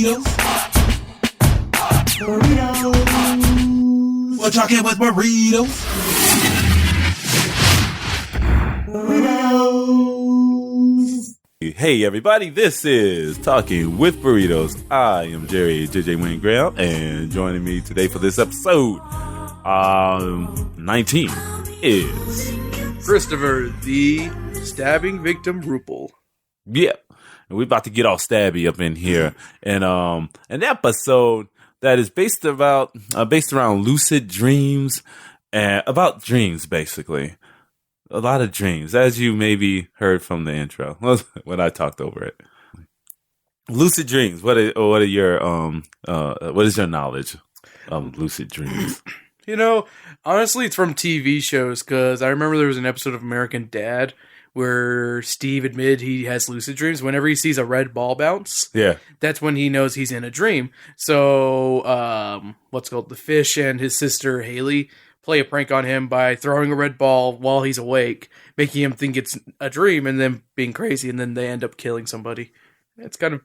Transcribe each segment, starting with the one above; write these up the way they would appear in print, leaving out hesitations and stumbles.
burritos. Burritos. We're talking with burritos. Burritos. Hey everybody, this is Talking with Burritos. I am Jerry JJ Wayne Graham, and joining me today for this episode 19 is Christopher, the stabbing victim Rupel. Yeah, and we're about to get all stabby up in here, and an episode that is based around lucid dreams and about dreams, basically. A lot of dreams, as you maybe heard from the intro when I talked over it. Lucid dreams. What is your knowledge of lucid dreams? You know, honestly, it's from TV shows, because I remember there was an episode of American Dad where Steve admitted he has lucid dreams. Whenever he sees a red ball bounce, yeah, that's when he knows he's in a dream. So, the fish and his sister Haley play a prank on him by throwing a red ball while he's awake, making him think it's a dream, and then being crazy, and then they end up killing somebody. It's kind of...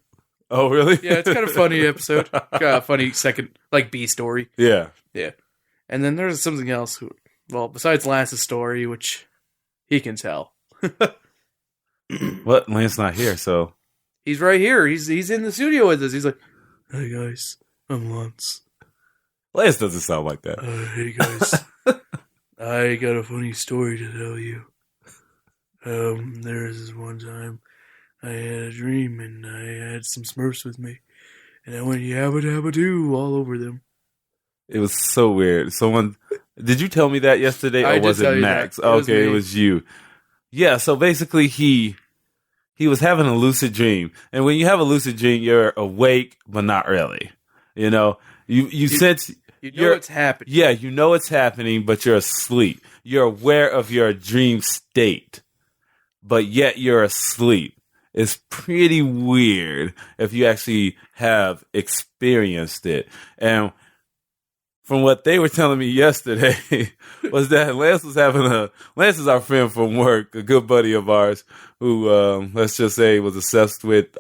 Oh, really? Yeah, it's kind of a funny episode. Got a funny second, B story. Yeah. Yeah. And then there's something else, besides Lance's story, which he can tell. What? Lance not here, so... He's right here. He's in the studio with us. He's like, "Hey, guys, I'm Lance. Lance doesn't sound like that. Hey, guys. I got a funny story to tell you. There was this one time I had a dream, and I had some Smurfs with me. And I went yabba dabba doo all over them." It was so weird. Did you tell me that yesterday, or was it Max? Okay, it was you. Yeah, so basically he was having a lucid dream. And when you have a lucid dream, you're awake, but not really. You know, you sense... You know it's happening. Yeah, you know it's happening, but you're asleep. You're aware of your dream state, but yet you're asleep. It's pretty weird if you actually have experienced it. And from what they were telling me yesterday was that Lance is our friend from work, a good buddy of ours who, let's just say, was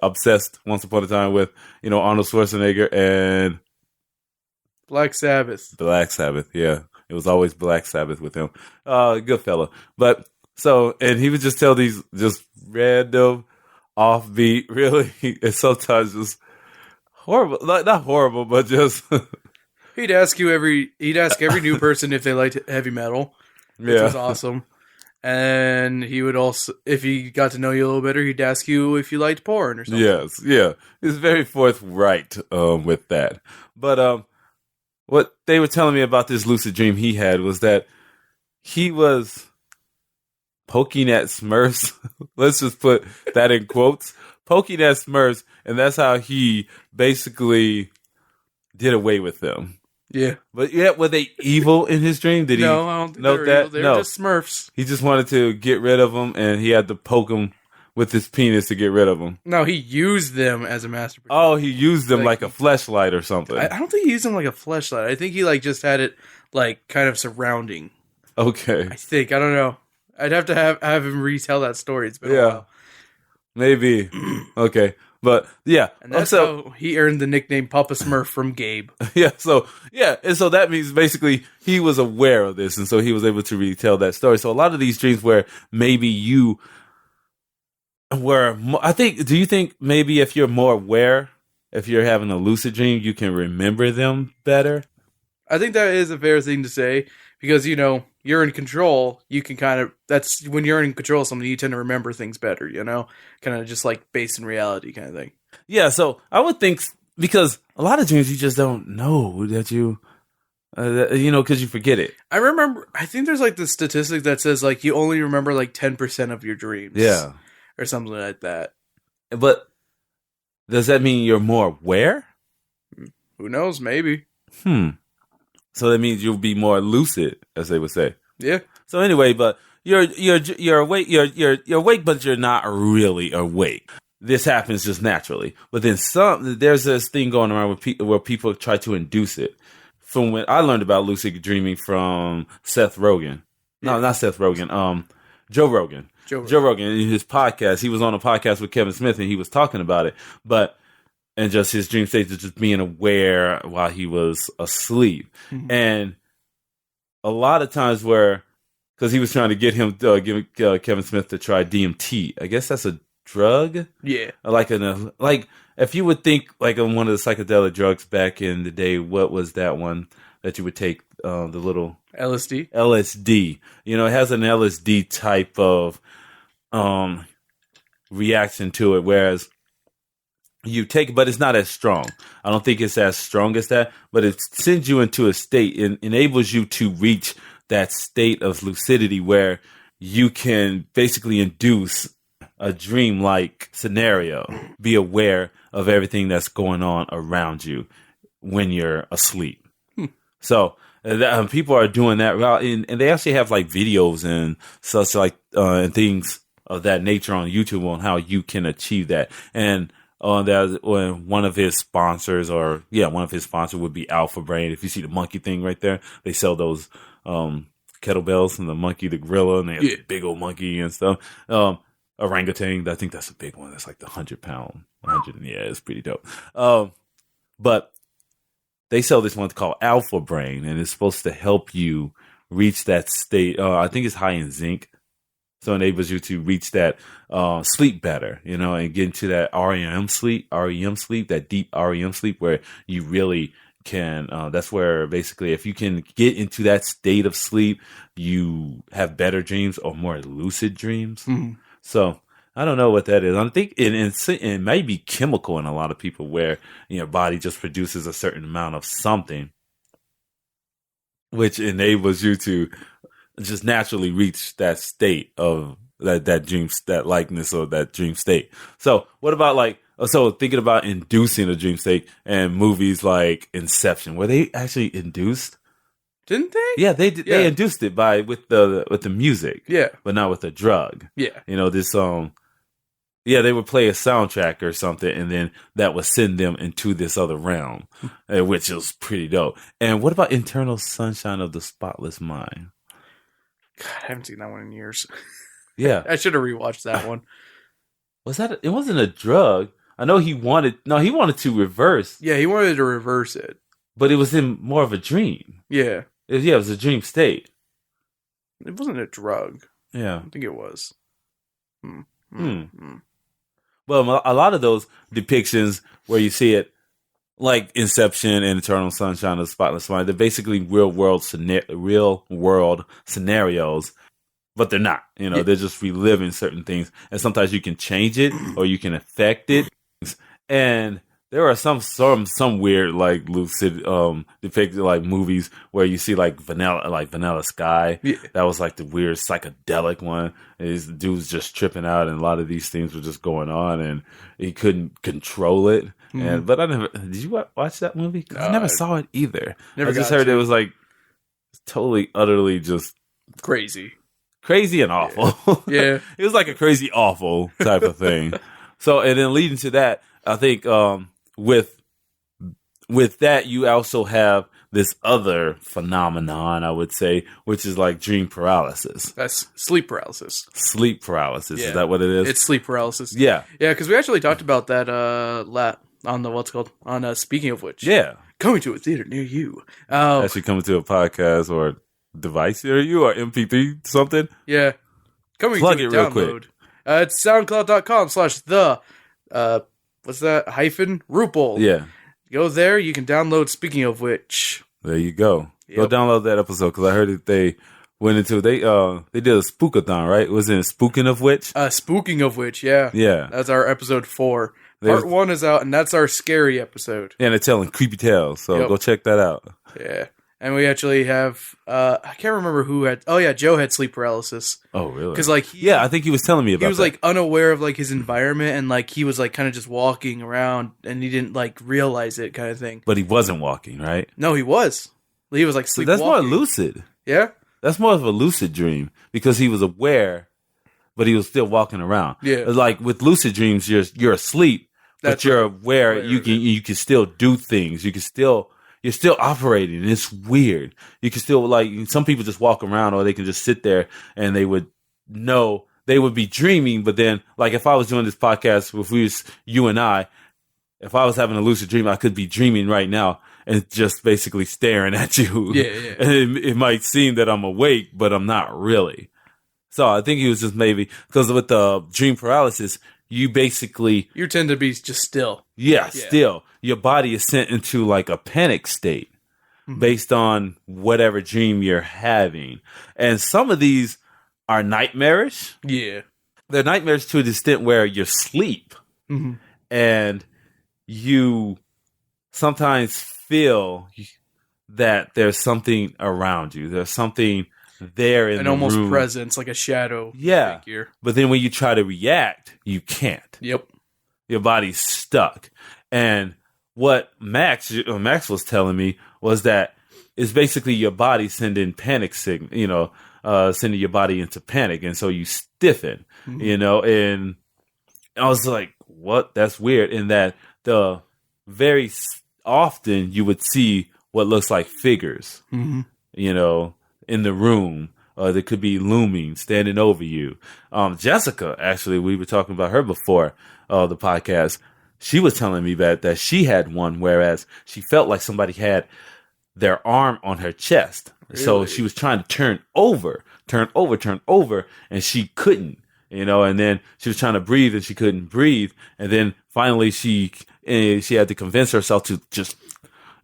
obsessed once upon a time with, Arnold Schwarzenegger and Black Sabbath. Yeah. It was always Black Sabbath with him. Good fella. And he would just tell these just random, offbeat, really, and sometimes just horrible, not horrible, but just... He'd ask every new person if they liked heavy metal, which was awesome. And he would also, if he got to know you a little better, he'd ask you if you liked porn or something. Yes, yeah. He's very forthright with that. But what they were telling me about this lucid dream he had was that he was poking at Smurfs. Let's just put that in quotes. Poking at Smurfs, and that's how he basically did away with them. Yeah. But were they evil in his dream? Did no, he I don't think note that? Evil. They were just Smurfs. He just wanted to get rid of them, and he had to poke them with his penis to get rid of them. No, he used them as a masturbation. Oh, he used them like a fleshlight or something. I don't think he used them like a fleshlight. I think he just had it kind of surrounding. Okay. I think. I don't know. I'd have to have him retell that story. It's been a while. Maybe. Okay. But yeah, and that's how he earned the nickname Papa Smurf from Gabe. And so that means basically he was aware of this, and so he was able to retell that story. So a lot of these dreams where maybe you were, do you think maybe if you're more aware, if you're having a lucid dream, you can remember them better? I think that is a fair thing to say, because you're in control. You can that's when you're in control of something, you tend to remember things better, kind of just based in reality kind of thing. Yeah. So I would think, because a lot of dreams you just don't know that you, because you forget it. I think there's the statistic that says you only remember 10% of your dreams. Yeah. Or something like that. But does that mean you're more aware? Who knows? Maybe. So that means you'll be more lucid, as they would say. Yeah. So anyway, but you're awake. You're awake, but you're not really awake. This happens just naturally. But then there's this thing going around where people try to induce it. From when I learned about lucid dreaming from Seth Rogen. No, not Seth Rogen. Joe Rogan. Joe Rogan in his podcast. He was on a podcast with Kevin Smith, and he was talking about it. But and just his dream states of just being aware while he was asleep. Mhm. And a lot of times because he was trying to get him, give Kevin Smith to try DMT. I guess that's a drug. Yeah. Like if you would think like on one of the psychedelic drugs back in the day, what was that one that you would take? The little LSD. LSD. It has an LSD type of reaction to it, whereas you take it, but it's not as strong. I don't think it's as strong as that, but it sends you into a state and enables you to reach that state of lucidity where you can basically induce a dream-like scenario, be aware of everything that's going on around you when you're asleep. So people are doing that, and they actually have like videos and such like and things of that nature on YouTube on how you can achieve that. And one of his sponsors would be Alpha Brain. If you see the monkey thing right there, they sell those kettlebells and the monkey, the gorilla, and they have the big old monkey and stuff. Orangutan, I think that's a big one. That's like the 100-pound. It's pretty dope. But they sell this one called Alpha Brain, and it's supposed to help you reach that state. I think it's high in zinc. So it enables you to reach that sleep better, and get into that REM sleep, that deep REM sleep where you really can. That's where basically if you can get into that state of sleep, you have better dreams or more lucid dreams. Mm-hmm. So I don't know what that is. I think it may be chemical in a lot of people where your body just produces a certain amount of something, which enables you to just naturally reach that state of that dream, that likeness or that dream state. So what about thinking about inducing a dream state and movies like Inception, were they actually induced? Didn't they? Yeah, they did. Yeah. They induced it with the music. Yeah. But not with the drug. Yeah. This they would play a soundtrack or something, and then that would send them into this other realm, which is pretty dope. And what about Eternal Sunshine of the Spotless Mind? God, I haven't seen that one in years. Yeah. I should have rewatched that one. It wasn't a drug. I know he wanted to reverse. Yeah, he wanted to reverse it. But it was in more of a dream. Yeah. It was a dream state. It wasn't a drug. Yeah. I think it was. Well, a lot of those depictions where you see it, like Inception and Eternal Sunshine of the Spotless Mind, they're basically real world scenarios, but they're not. They're just reliving certain things, and sometimes you can change it or you can affect it. And there are some weird like lucid depicted like movies where you see like Vanilla Sky. Yeah. That was like the weird psychedelic one. And this dude's just tripping out, and a lot of these things were just going on, and he couldn't control it. Mm-hmm. But did you watch that movie? No, I never saw it either. I just heard it was like totally, utterly just crazy and awful. Yeah. It was like a crazy, awful type of thing. So, and then leading to that, I think with that, you also have this other phenomenon, I would say, which is like dream paralysis. That's sleep paralysis. Sleep paralysis. Yeah. Is that what it is? It's sleep paralysis. Yeah. Yeah, because we actually talked about that on the Speaking of Which. Yeah. Coming to a theater near you. Actually coming to a podcast or device near you or MP3 something. Yeah. Coming Plug to it a real download. quick. It's soundcloud.com/the what's that? -Ruple. Yeah. Go there, you can download Speaking of Which. There you go. Yep. Go download that episode because I heard that they went into they did a spookathon, right? Was it Spooking of Which? Spooking of Which, yeah. Yeah. That's our episode 4. Part 1 is out, and that's our scary episode. Yeah, they're telling creepy tales, so go check that out. Yeah. And we actually have, I can't remember who had, Joe had sleep paralysis. Oh, really? Because, like, I think he was telling me about that. He was, like, unaware of, like, his environment, and, like, he was, like, kind of just walking around, and he didn't, like, realize it kind of thing. But he wasn't walking, right? No, he was. He was, like, sleepwalking. So that's more lucid. Yeah? That's more of a lucid dream, because he was aware, but he was still walking around. Yeah. Like, with lucid dreams, you're asleep, but you're aware you can still do things. You're still operating. It's weird. You can still, like, some people just walk around or they can just sit there and they would be dreaming. But then, like, if I was doing this podcast with you and I, if I was having a lucid dream, I could be dreaming right now and just basically staring at you. Yeah, yeah. And it might seem that I'm awake, but I'm not really. So I think he was just maybe, because with the dream paralysis, you basically, You tend to be just still. still, your body is sent into like a panic state based on whatever dream you're having. And some of these are nightmarish. Yeah. They're nightmares to the extent where you sleep and you sometimes feel that there's something around you. There's something there in An the almost room. presence, like a shadow figure. But then when you try to react, you can't. Yep. Your body's stuck. And what Max was telling me was that it's basically your body sending panic signal, sending your body into panic. And so you stiffen, and I was like, what? That's weird. In that very often you would see what looks like figures, in the room. There could be looming, standing over you. Jessica, actually, we were talking about her before the podcast. She was telling me that she had one, whereas she felt like somebody had their arm on her chest. Really? So she was trying to turn over, and she couldn't, and then she was trying to breathe and she couldn't breathe. And then finally she had to convince herself to just,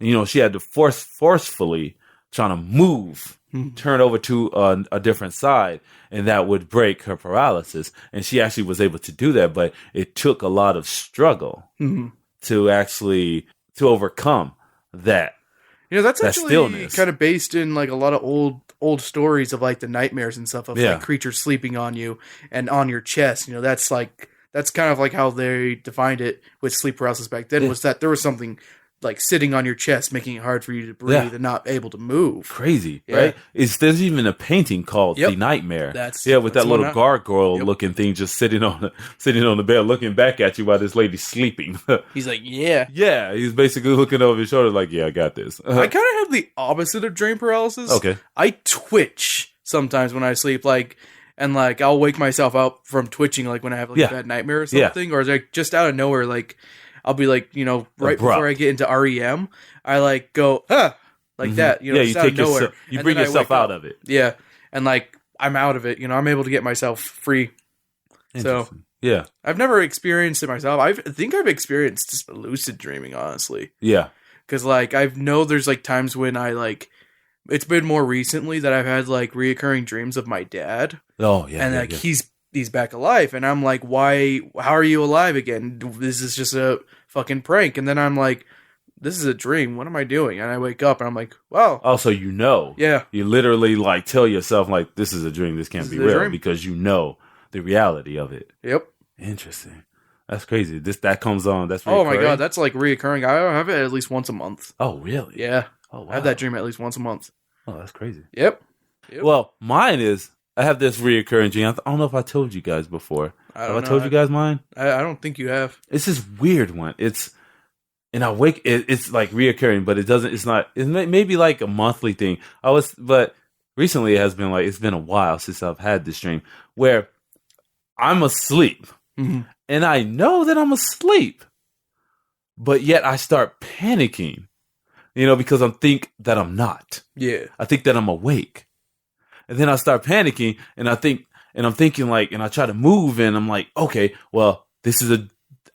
she had to forcefully trying to move, turn over to a different side, and that would break her paralysis. And she actually was able to do that, but it took a lot of struggle to overcome that. That's that actually stillness. Kind of based in like a lot of old stories of like the nightmares and stuff of like creatures sleeping on you and on your chest. That's kind of like how they defined it with sleep paralysis back then, was that there was something like sitting on your chest, making it hard for you to breathe and not able to move. Crazy, right? There's even a painting called The Nightmare. With that little gargoyle looking thing just sitting on the bed, looking back at you while this lady's sleeping. He's like, yeah. He's basically looking over his shoulder like, I got this. I kind of have the opposite of dream paralysis. Okay. I twitch sometimes when I sleep, and I'll wake myself up from twitching, like when I have a bad nightmare or something, or like just out of nowhere, like I'll be like, right before I get into REM, I go, like that, you take nowhere. You bring yourself out of it. Yeah. And I'm out of it, I'm able to get myself free. So I've never experienced it myself. I think I've experienced just lucid dreaming, honestly. Yeah. Cause I know there's times when it's been more recently that I've had reoccurring dreams of my dad. Oh yeah. And he's back alive, and I'm like, why? How are you alive again? This is just a fucking prank. And then I'm like, this is a dream. What am I doing? And I wake up and I'm like, wow. Oh, so yeah. You literally tell yourself this is a dream. This can't be real because you know the reality of it. Yep. Interesting. That's crazy. That comes on. That's reoccurring? Oh my god, that's reoccurring. I have it at least once a month. Oh really? Yeah. Oh wow. I have that dream at least once a month. Oh, that's crazy. Yep. Well, mine is. I have this reoccurring dream. I don't know if I told you guys before. Have I told you guys mine? I don't think you have. It's this weird one. And I wake. It's reoccurring, but it doesn't. It's not. It may be a monthly thing. But recently it has been it's been a while since I've had this dream where I'm asleep, and I know that I'm asleep, but yet I start panicking, because I think that I'm not. Yeah. I think that I'm awake. And then I start panicking, and I'm thinking, and I try to move, and I'm like, okay, well,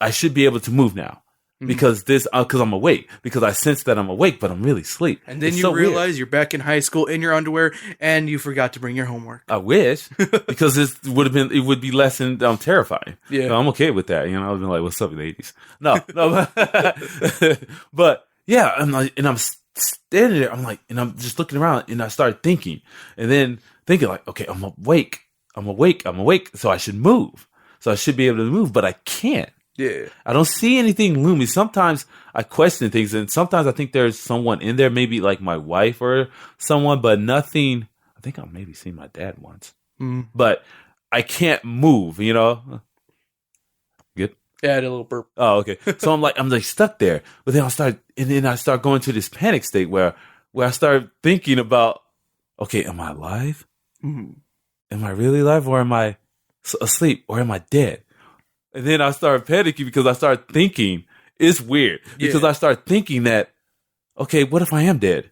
I should be able to move now because I'm awake, because I sense that I'm awake, but I'm really asleep. And then you realize you're back in high school in your underwear, and you forgot to bring your homework. I wish, because it would be less than terrifying. Yeah, so I'm okay with that. I would be like, what's up, ladies? No, but yeah, I'm standing there, and I'm just looking around, and I started thinking, and then thinking okay, I'm awake, so I should move, so I should be able to move, but I can't. Yeah, I don't see anything looming. Sometimes I question things, and sometimes I think there's someone in there, maybe my wife or someone, but nothing. I think I've maybe seen my dad once, but I can't move. Good. Yeah, I had a little burp. Oh, okay. So I'm stuck there. But then I start going to this panic state where I start thinking about, okay, am I alive? Am I really alive, or am I asleep, or am I dead? And then I start panicking because I start thinking, It's weird because I start thinking that, okay, what if I am dead?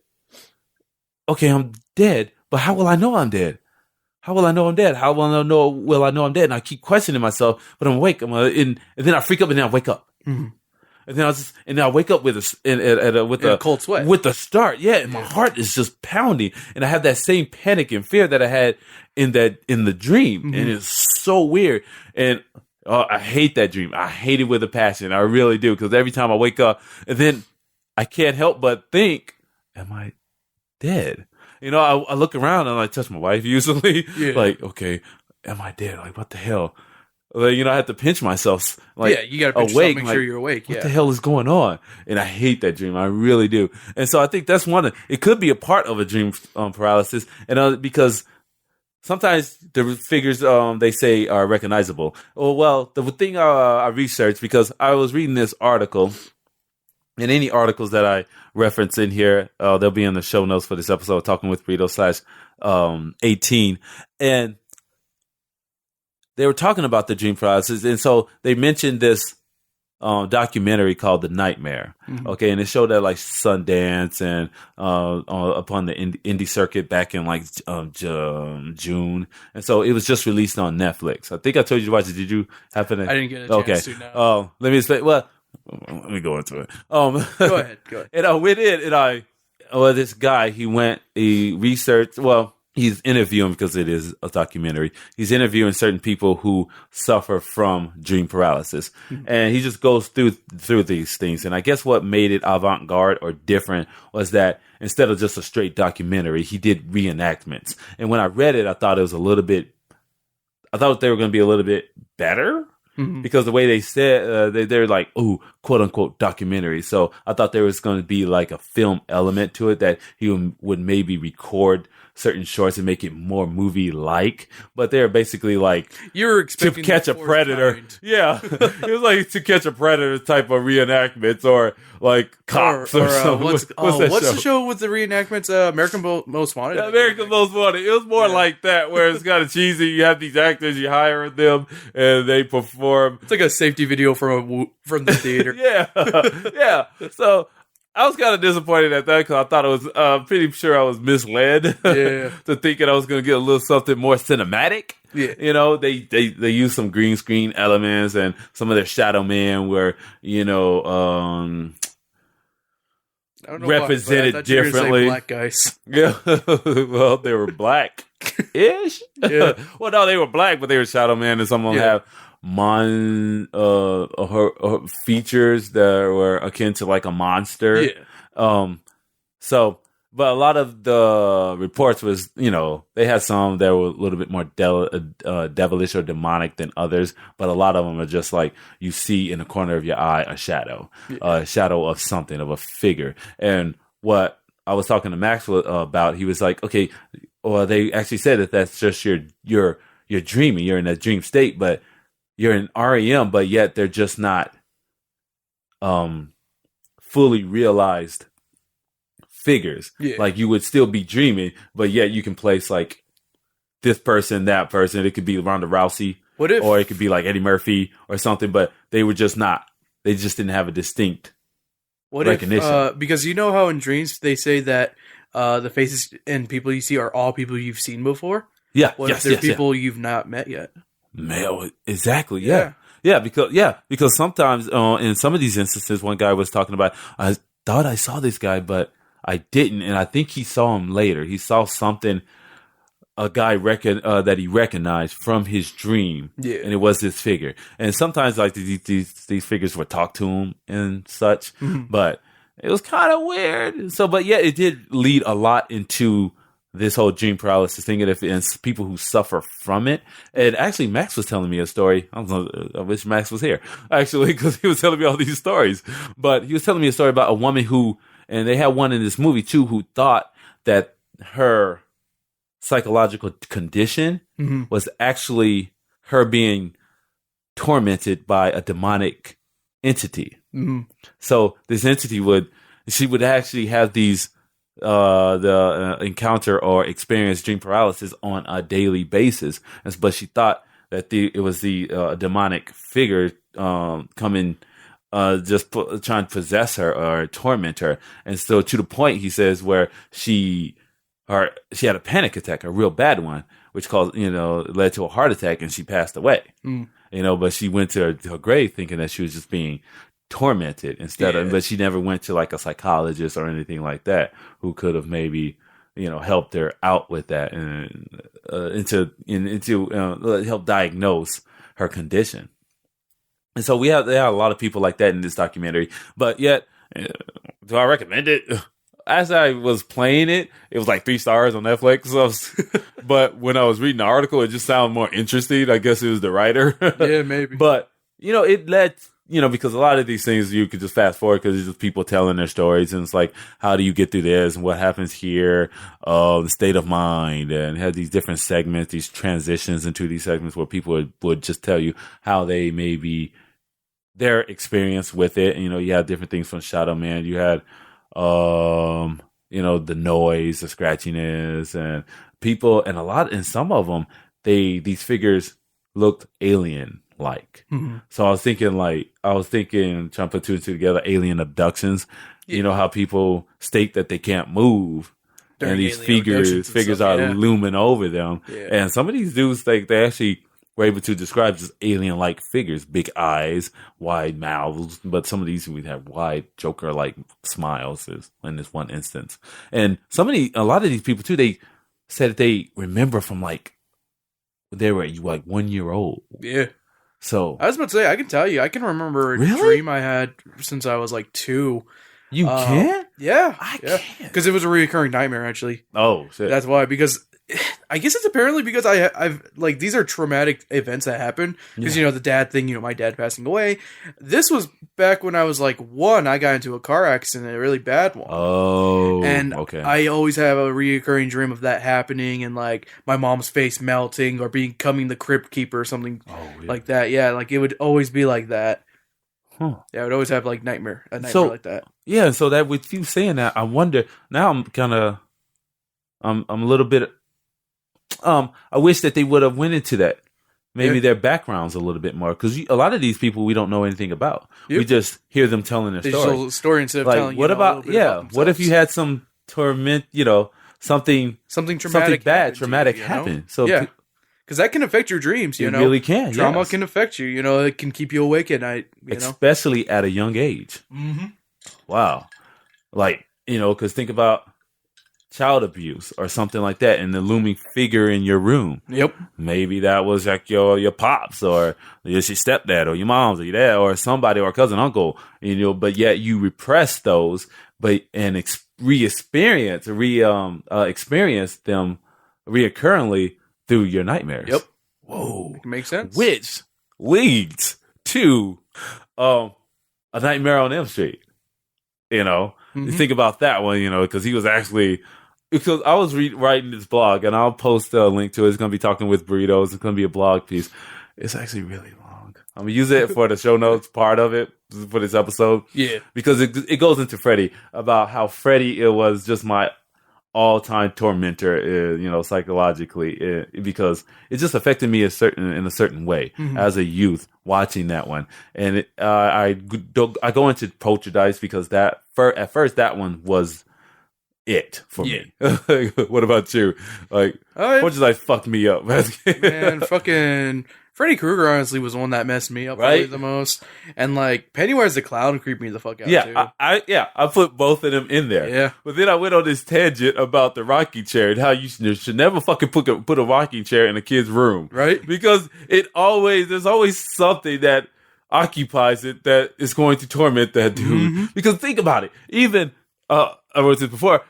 Okay, I'm dead, but how will I know I'm dead? How will I know I'm dead? How will I know I'm dead? And I keep questioning myself, but I'm awake. And then I freak up, and then I wake up. Mm-hmm. And then I wake up with a cold sweat, with the start. Yeah, and my heart is just pounding, and I have that same panic and fear that I had in the dream, and it's so weird. And I hate that dream. I hate it with a passion. I really do, because every time I wake up, and then I can't help but think, "Am I dead?" I look around and I touch my wife usually. Like, okay, am I dead? Like, what the hell? Like, I have to pinch myself. Like, you got to pinch yourself, make sure you're awake. What the hell is going on? And I hate that dream. I really do. And so I think that's it could be a part of a dream paralysis. And because sometimes the figures they say are recognizable. Well, the thing I researched, because I was reading this article. And any articles that I reference in here, they'll be in the show notes for this episode, Talking with Burrito /18. And they were talking about the dream paralysis. And so they mentioned this documentary called The Nightmare. Mm-hmm. Okay. And it showed at like Sundance and upon the indie circuit back in like June. And so it was just released on Netflix. I think I told you to watch it. Did you happen to? I didn't get a chance to, no. Let me explain. Well, let me go into it. Go ahead. And I went in, and this guy, he researched, he's interviewing, because it is a documentary. He's interviewing certain people who suffer from dream paralysis. Mm-hmm. And he just goes through these things. And I guess what made it avant-garde or different was that instead of just a straight documentary, he did reenactments. And when I read it, I thought they were going to be a little bit better. Mm-hmm. Because the way they said, they're like, "Oh, quote unquote documentary." So I thought there was going to be like a film element to it, that he would maybe record certain shorts and make it more movie-like. But they're basically like, you're expecting to catch a predator. Kind. Yeah, it was like To Catch a Predator type of reenactments, or like Cops or something. What's the show with the reenactments? American Most Wanted. Yeah, American Most Wanted. It was more like that, where it's kind of cheesy. You have these actors, you hire them, and they perform. It's like a safety video from the theater. yeah. So I was kind of disappointed at that, because I thought it was pretty sure I was misled to thinking I was going to get a little something more cinematic. Yeah. They use some green screen elements, and some of their shadow men were, represented differently. Black guys. Yeah. Well, they were black-ish. Yeah. Well, no, they were black, but they were shadow men, and some of them have her features that were akin to like a monster. Yeah. But a lot of the reports was, they had some that were a little bit more devilish or demonic than others, but a lot of them are just like, you see in the corner of your eye a shadow of something, of a figure. And what I was talking to Maxwell about, he was like, okay, well, they actually said that that's just you're dreaming, you're in that dream state, but you're in REM, but yet they're just not fully realized figures. Yeah. Like, you would still be dreaming, but yet you can place like this person, that person. It could be Ronda Rousey, or it could be like Eddie Murphy or something, but they were just not. They just didn't have a distinct recognition. Because you know how in dreams they say that the faces and people you see are all people you've seen before? Yeah. What if they're people you've not met yet? Exactly. Yeah. Because sometimes in some of these instances, one guy was talking about, I thought I saw this guy, but I didn't, and I think he saw him later. He saw something, a guy that he recognized from his dream, and it was this figure. And sometimes like these figures would talk to him and such, but it was kind of weird. So, but yeah, it did lead a lot into this whole dream paralysis thing, and people who suffer from it. And actually, Max was telling me a story. I wish Max was here, actually, because he was telling me all these stories. But he was telling me a story about a woman who, and they had one in this movie too, who thought that her psychological condition was actually her being tormented by a demonic entity. So this entity would actually have these encounter or experience dream paralysis on a daily basis, but she thought that it was the demonic figure coming trying to possess her or torment her. And so to the point, he says, where she had a panic attack, a real bad one, which led to a heart attack, and she passed away. But she went to her grave thinking that she was just being tormented but she never went to like a psychologist or anything like that who could have maybe helped her out with that and help diagnose her condition. And so there are a lot of people like that in this documentary, but yet do I recommend it? As I was playing it was like 3 stars on Netflix. But when I was reading the article, it just sounded more interesting. I guess it was the writer. Yeah, maybe. But it led. Because a lot of these things you could just fast forward because it's just people telling their stories, and it's like, how do you get through this and what happens here, the state of mind, and have these different segments, these transitions into these segments where people would just tell you how they maybe their experience with it. And, you had different things from Shadow Man. You had, the noise, the scratchiness, and people, and some of them, these figures looked alien. So I was thinking, trying to put 2 and 2 together, alien abductions. Yeah. How people state that they can't move, and these figures are looming over them. Yeah. And some of these dudes, they actually were able to describe just alien-like figures, big eyes, wide mouths. But some of these would have wide Joker-like smiles in this one instance. And a lot of these people too, they said that they remember from they were 1 year old. Yeah. So I was about to say, I can tell you, I can remember a dream I had since I was 2. You can? Yeah. I can't. Because it was a recurring nightmare, actually. Oh, shit. That's why, because I guess it's apparently because I've these are traumatic events that happen. Because, the dad thing, my dad passing away. This was back when I was 1, I got into a car accident, a really bad one. Oh, and okay. I always have a recurring dream of that happening and my mom's face melting or becoming the crypt keeper or something like that. Yeah, it would always be like that. Huh. Yeah, I would always have a nightmare like that. Yeah, so that with you saying that, I wonder, now I'm kind of, I'm a little bit, I wish that they would have went into that. Maybe their backgrounds a little bit more, because a lot of these people we don't know anything about. Yep. We just hear them telling their story instead of telling what about what if you had some torment, something traumatic, traumatic happen? So because that can affect your dreams. It really can. Trauma can affect you. It can keep you awake at night. Especially at a young age. Mm-hmm. Wow, because think about child abuse or something like that, and the looming figure in your room. Yep. Maybe that was your pops or your stepdad or your mom's or your dad or somebody or cousin, uncle, but yet you repress those, and experience them reoccurringly through your nightmares. Yep. Whoa. Makes sense. Which leads to a Nightmare on Elm Street. You think about that one, because he was actually, because I was writing this blog, and I'll post a link to it. It's going to be Talking with Burritos. It's going to be a blog piece. It's actually really long. I'm going to use it for the show notes part of it for this episode. Yeah. Because it goes into Freddy, about how Freddy, it was just my all-time tormentor, psychologically, because it just affected me in a certain way as a youth watching that one. And I go into Poltergeist because at first that one was it for me. What about you? Poltergeist fucked me up. Man, fucking Freddy Krueger honestly was the one that messed me up probably the most. And Pennywise the Clown creeped me the fuck out too. I put both of them in there. Yeah. But then I went on this tangent about the rocking chair and how you should never fucking put a rocking chair in a kid's room. Right. Because there's always something that occupies it that is going to torment that dude. Mm-hmm. Because think about it. Even, I wrote this before,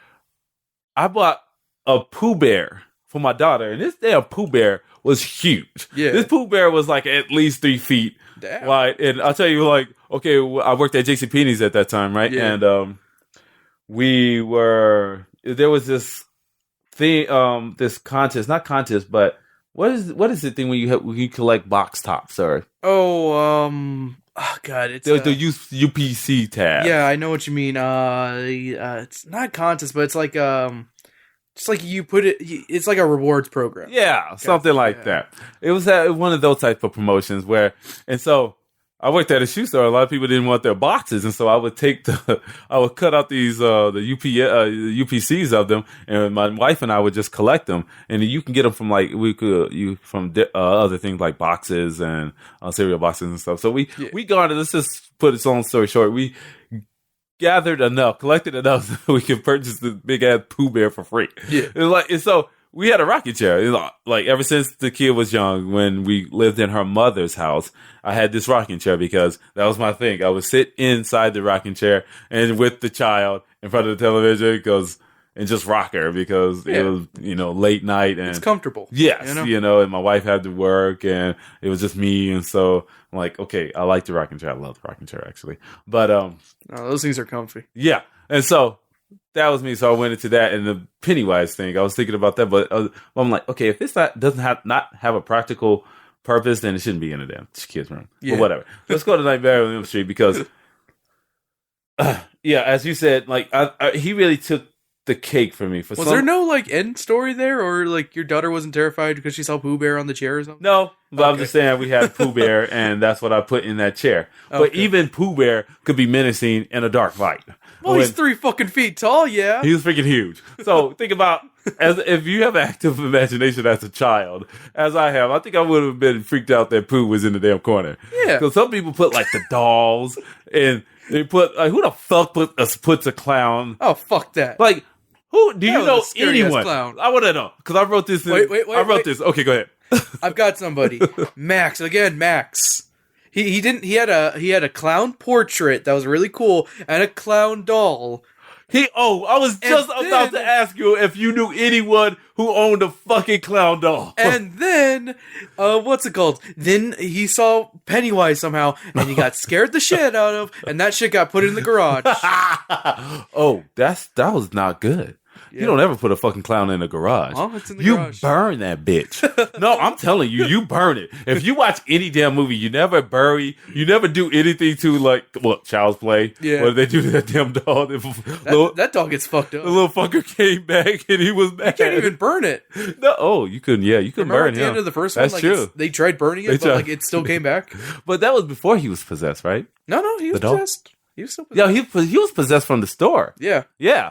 I bought a Pooh Bear for my daughter, and this damn Pooh Bear was huge. Yeah. This Pooh Bear was at least 3 feet wide. And I'll tell you, I worked at JCPenney's at that time, right? Yeah. And there was this thing, this contest, not contest, but what is the thing when you collect box tops, or? Oh, God, it's the UPC tab. Yeah, I know what you mean. It's not contest, but it's just you put it. It's like a rewards program. Yeah, something like that. It was one of those type of promotions where, and so I worked at a shoe store. A lot of people didn't want their boxes, and so I would I would cut out these UPCs of them, and my wife and I would just collect them. And you can get them from other things like boxes and cereal boxes and stuff. So we garnered. Let's just put its long story short. We collected enough so we could purchase the big ass Pooh Bear for free. Yeah, so we had a rocking chair. Ever since the kid was young, when we lived in her mother's house, I had this rocking chair because that was my thing. I would sit inside the rocking chair and with the child in front of the television and just rock her because it was, late night and it's comfortable. Yes, and my wife had to work and it was just me. And so I'm like, okay, I like the rocking chair. I love the rocking chair actually. But, those things are comfy. Yeah. And so that was me. So I went into that and the Pennywise thing. I was thinking about that, but I'm like, okay, if this doesn't have a practical purpose, then it shouldn't be in a damn kid's room. Yeah. But whatever. Let's go to Nightmare on Elm Street because, as you said, he really took the cake for me. Was there no end story there, or your daughter wasn't terrified because she saw Pooh Bear on the chair or something? No, but I'm just saying we had Pooh Bear, and that's what I put in that chair. Okay. But even Pooh Bear could be menacing in a dark light. Well, he's 3 fucking feet tall, yeah. He was freaking huge. So think about if you have active imagination as a child, as I have, I think I would have been freaked out that Pooh was in the damn corner. Yeah. Because some people put the dolls, and they put who the fuck puts a clown? Oh, fuck that. Who do you know anyone? Clown. I want to know because I wrote this. Wait. I wrote this. Okay, go ahead. I've got somebody. Max. He had a clown portrait that was really cool and a clown doll. I was just about to ask you if you knew anyone who owned a fucking clown doll. And then, what's it called? Then he saw Pennywise somehow, and he got scared the shit out of, and that shit got put in the garage. That was not good. Yeah. You don't ever put a fucking clown in a garage. Oh, it's in the garage. You burn that bitch. No, I'm telling you, you burn it. If you watch any damn movie, you never do anything to Child's Play. Yeah. What did they do to that damn dog? That dog gets fucked up. The little fucker came back and he was mad. You can't even burn it. No, you couldn't. Yeah, you couldn't burn at the him. end of the first That's one, true. They tried burning it, but it still came back. But that was before he was possessed, right? No, he was possessed. He was still possessed. Yeah, he was possessed from the store. Yeah.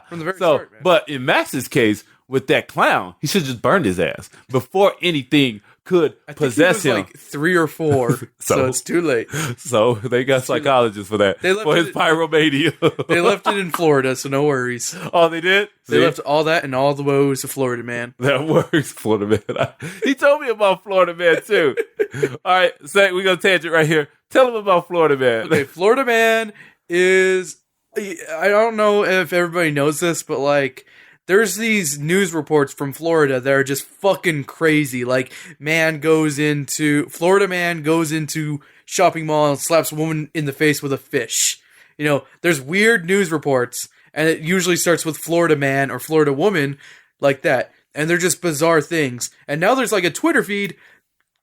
From the very start, man. But in Max's case, with that clown, he should have just burned his ass before anything could possess him. 3 or 4, so it's too late. So they got psychologists for that. For his pyromania. They left it in Florida, so no worries. Oh, they did? They left all that and all the woes to Florida Man. That works, Florida Man. He told me about Florida Man, too. All right, so we're going to tangent right here. Tell him about Florida Man. Okay, Florida Man is... I don't know if everybody knows this, but there's these news reports from Florida that are just fucking crazy. Florida man goes into shopping mall and slaps a woman in the face with a fish. There's weird news reports, and it usually starts with Florida man or Florida woman like that. And they're just bizarre things. And now there's a Twitter feed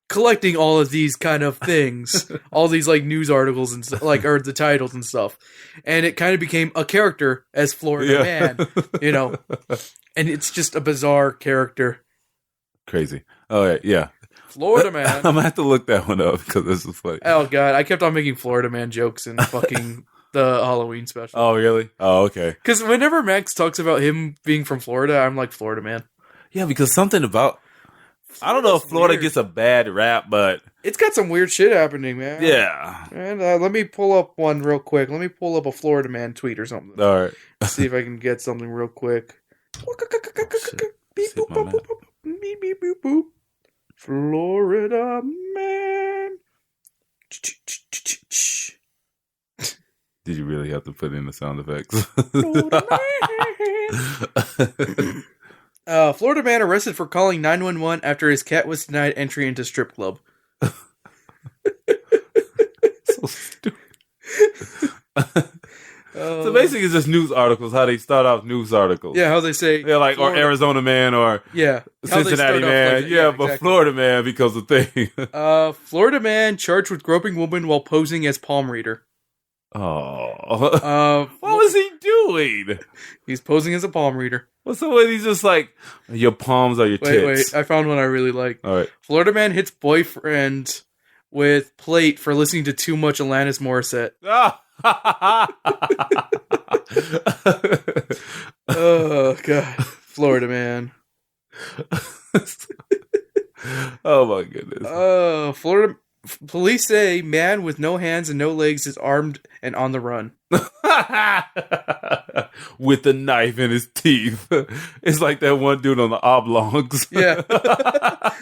collecting all of these kind of things, all these news articles and or the titles and stuff, and it kind of became a character as Florida Man, and it's just a bizarre character. Crazy. All right, yeah, Florida Man. I'm gonna have to look that one up because this is funny. Oh god, I kept on making Florida Man jokes in fucking the Halloween special. Oh really? Oh okay. Because whenever Max talks about him being from Florida, I'm like Florida Man. Yeah, because something about. I don't know if Florida gets a bad rap, but... It's got some weird shit happening, man. Yeah. And let me pull up one real quick. Let me pull up a Florida Man tweet or something. All right. See if I can get something real quick. Beep, boop, boop, boop, boop. Beep, beep, boop, boop. Florida Man. Did you really have to put in the sound effects? Florida man arrested for calling 911 after his cat was denied entry into strip club. So stupid. So basically it's just news articles, how they start off news articles. Yeah, how they say... They're or Arizona man or Cincinnati man. But exactly. Florida man becomes a thing. Florida man charged with groping woman while posing as palm reader. Oh. What was he doing? He's posing as a palm reader. Well, so he's just your palms are your tits. Wait, I found one I really like. All right. Florida man hits boyfriend with plate for listening to too much Alanis Morissette. Oh god, Florida man. Oh my goodness. Florida police say man with no hands and no legs is armed and on the run. With a knife in his teeth. It's like that one dude on the oblongs. Yeah.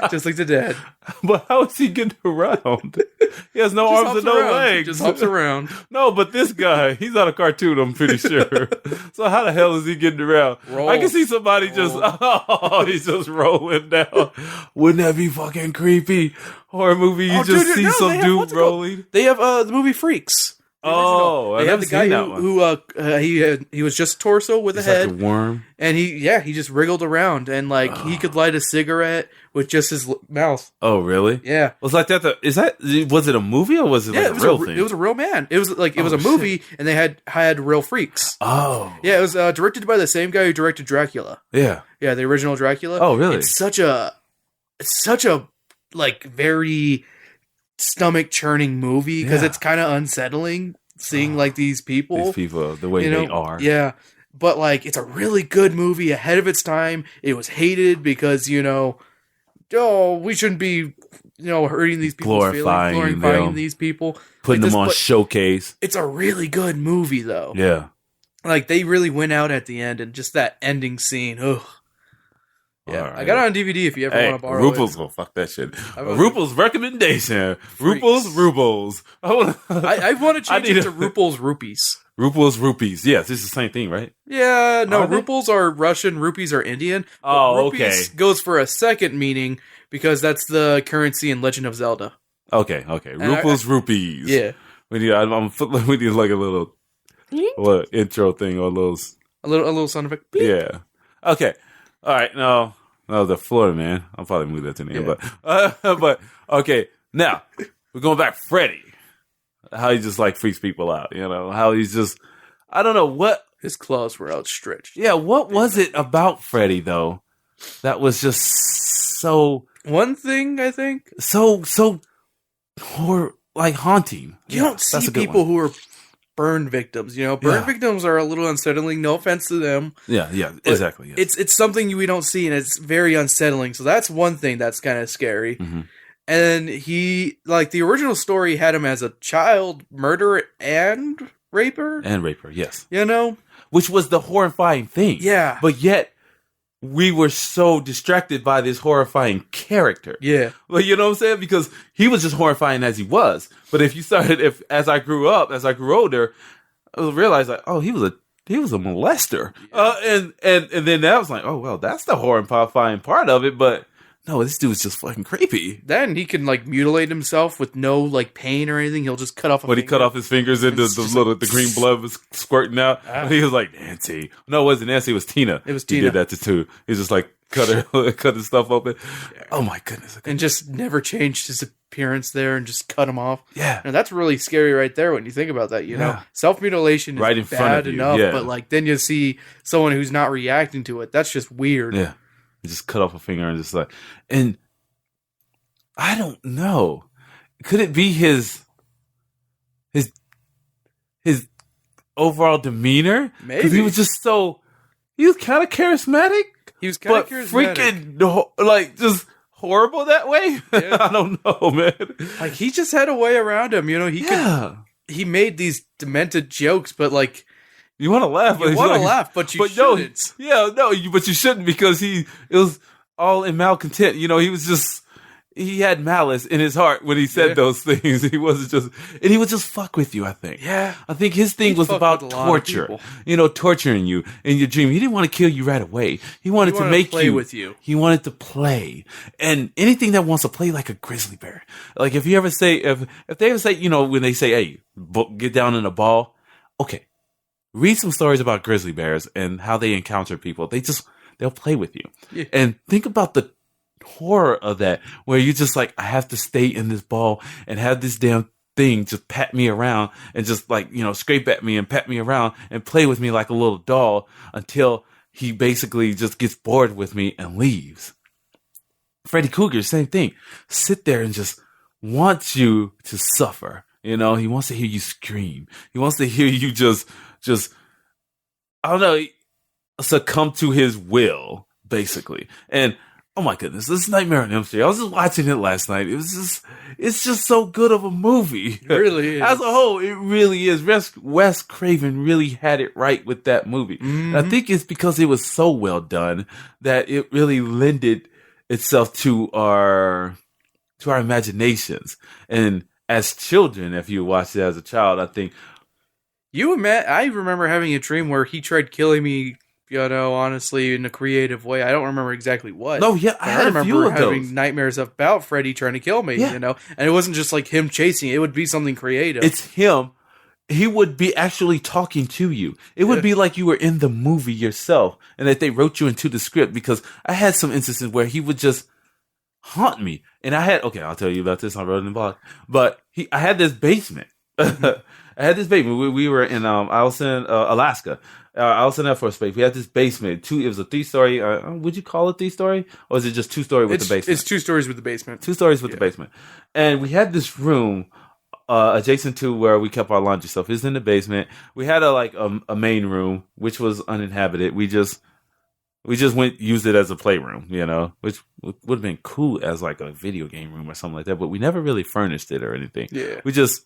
Just like the dad. But how is he getting around? He has no arms and no legs. Just hops around. No, but this guy, he's not a cartoon, I'm pretty sure. So how the hell is he getting around? Roll. I can see somebody he's just rolling down. Wouldn't that be fucking creepy? Horror movie, you see some dude rolling. They have the movie Freaks. They have the guy who he was just torso with a head, like a worm, and he just wriggled around and like he could light a cigarette with just his mouth. Oh, really? Yeah. Was like that? Was it a movie or was it like a real thing? It was a real man. It was like it was a movie, and they had real freaks. Oh, yeah. It was directed by the same guy who directed Dracula. Yeah, yeah, the original Dracula. Oh, really? It's such a like very stomach churning movie because it's kind of unsettling seeing like these people the way they are. Yeah, but like it's a really good movie ahead of its time. It was hated because we shouldn't be hurting these people's glorifying these people, putting them on showcase. It's a really good movie though. Yeah, like they really went out at the end, and just that ending scene. Ugh. Yeah, right. I got it on DVD if you ever want to borrow it. Ruples, fuck that shit. Ruples recommendation. Ruples. I want to change it to Ruples Rupees. Ruples Rupees. Yes, it's the same thing, right? Yeah, no, Ruples are Russian, Rupees are Indian. Oh, Rupees goes for a second meaning because that's the currency in Legend of Zelda. Okay. Ruples Rupees. Yeah. We need like a little intro thing or a little sound effect. Yeah. Okay. All right, no, the Florida man. I'll probably move that to the end, but okay. Now we're going back. Freddy, how he just like freaks people out. How he's just, I don't know what his claws were outstretched. Yeah, what was it about Freddy though that was just so? One thing I think so haunting. You don't see people who are burn victims. Burn victims are a little unsettling. No offense to them. Yeah, exactly. Yes. It's something we don't see, and it's very unsettling. So that's one thing that's kind of scary. Mm-hmm. And he, like the original story, had him as a child murderer and raper. Yes. Which was the horrifying thing. Yeah. But yet, we were so distracted by this horrifying character. Yeah. Like, you know what I'm saying? Because he was just horrifying as he was. But as I grew older, I realized like, oh, he was a molester. Yeah. And then that was like, oh, well, that's the horrifying part of it. But no, this dude's just fucking creepy. Then he can like mutilate himself with no like pain or anything. He'll just cut off. He cut off his fingers and the green blood was squirting out. He was like Nancy. No, it wasn't Nancy. It was Tina. It was Tina. He did that too. He just like cut his stuff open. Oh my goodness! And just never changed his appearance there and just cut him off. Yeah, and that's really scary right there when you think about that. Self mutilation is right in front of you. Enough, yeah. But like then you see someone who's not reacting to it. That's just weird. Yeah. Just cut off a finger and just like, and I don't know. Could it be his overall demeanor? Maybe. Because he was kind of charismatic. He was kind of charismatic. Freaking like just horrible that way. Yeah. I don't know, man. Like he just had a way around him. He made these demented jokes, but like. You want to laugh, but you shouldn't. But you shouldn't because it was all in malcontent. He had malice in his heart when he said those things. He would just fuck with you, I think. Yeah. I think his thing was about torture. Torturing you in your dream. He didn't want to kill you right away. He wanted to make play with you. He wanted to play. And anything that wants to play like a grizzly bear. Like if they ever say, when they say, hey, get down in a ball. Okay. Read some stories about grizzly bears and how they encounter people. They'll play with you. Yeah. And think about the horror of that, where you just like, I have to stay in this ball and have this damn thing just pat me around and just like, scrape at me and pat me around and play with me like a little doll until he basically just gets bored with me and leaves. Freddy Krueger, same thing. Sit there and just wants you to suffer. You know, he wants to hear you scream. He wants to hear you just, I don't know, succumb to his will, basically. And oh my goodness, this Nightmare on Elm Street. I was just watching it last night. It's just so good of a movie. It really is. As a whole, it really is. Wes Craven really had it right with that movie. And I think it's because it was so well done that it really lended itself to our imaginations. And as children, if you watched it as a child, I think I remember having a dream where he tried killing me, honestly, in a creative way. I don't remember exactly what. No, yeah, I had a few remember of having those. nightmares about Freddy trying to kill me, Yeah. and it wasn't just like him chasing. It would be something creative. It's him. He would be actually talking to you. It would be like you were in the movie yourself and that they wrote you into the script, because I had some instances where he would just haunt me. And I'll tell you about this. I wrote it in the blog. But I had this basement. I had this basement. We were in, I was in Alaska. I was in Air Force Base. We had this basement. It was a 3-story. Would you call it 3-story? Or is it just 2-story with the basement? It's 2 stories with the basement. 2 stories with the basement. And we had this room adjacent to where we kept our laundry stuff. It was in the basement. We had a main room, which was uninhabited. We just used it as a playroom, which would have been cool as like a video game room or something like that. But we never really furnished it or anything. Yeah. We just